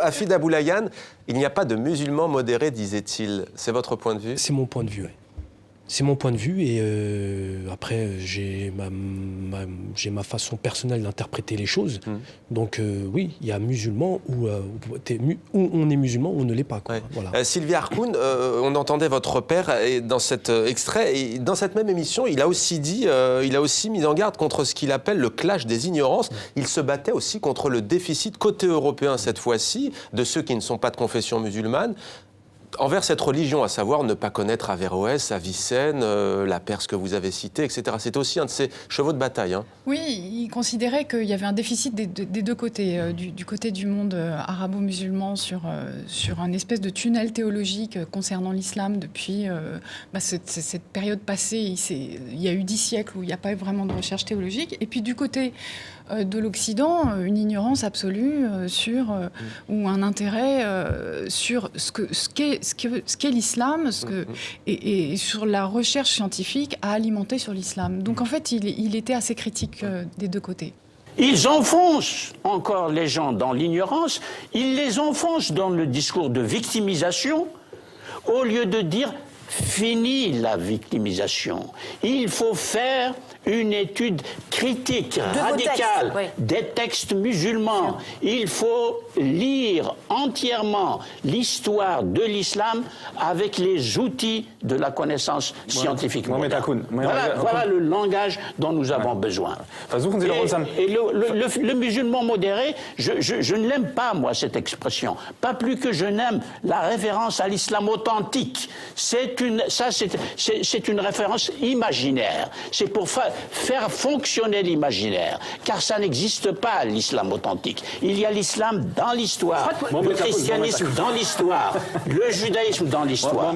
Hafid Aboulayan, il n'y a pas de musulmans modérés, disait-il. C'est votre point de vue? C'est mon point de vue, oui. C'est mon point de vue et après, j'ai ma façon personnelle d'interpréter les choses. Donc oui, il y a musulmans où on est musulman ou on ne l'est pas. Quoi. Ouais. Voilà. Sylvia Harkoun, on entendait votre père dans cet extrait. Et dans cette même émission, il a aussi mis en garde contre ce qu'il appelle le clash des ignorances. Il se battait aussi contre le déficit côté européen, cette fois-ci, de ceux qui ne sont pas de confession musulmane, envers cette religion, à savoir ne pas connaître Averroès, Avicenne, la Perse que vous avez citée, etc. C'était aussi un de ses chevaux de bataille. Hein. Oui, il considérait qu'il y avait un déficit des deux côtés, du côté du monde arabo-musulman sur un espèce de tunnel théologique concernant l'islam depuis cette période passée. Il y a eu 10 siècles où il n'y a pas eu vraiment de recherche théologique. Et puis du côté de l'Occident, une ignorance absolue ou un intérêt sur ce qu'est l'islam et sur la recherche scientifique à alimenter sur l'islam. Donc en fait, il était assez critique des deux côtés. Ils enfoncent encore les gens dans l'ignorance, ils les enfoncent dans le discours de victimisation, au lieu de dire « fini la victimisation ». Il faut faire une étude critique, radicale, des textes musulmans. Il faut lire entièrement l'histoire de l'islam avec les outils de la connaissance scientifique moderne. Voilà le langage dont nous avons besoin. Et le musulman modéré, je ne l'aime pas, moi, cette expression. Pas plus que je n'aime la référence à l'islam authentique. C'est une référence imaginaire. C'est pour faire fonctionner l'imaginaire, car ça n'existe pas, l'islam authentique. Il y a l'islam dans l'histoire, le christianisme dans l'histoire, le judaïsme dans l'histoire.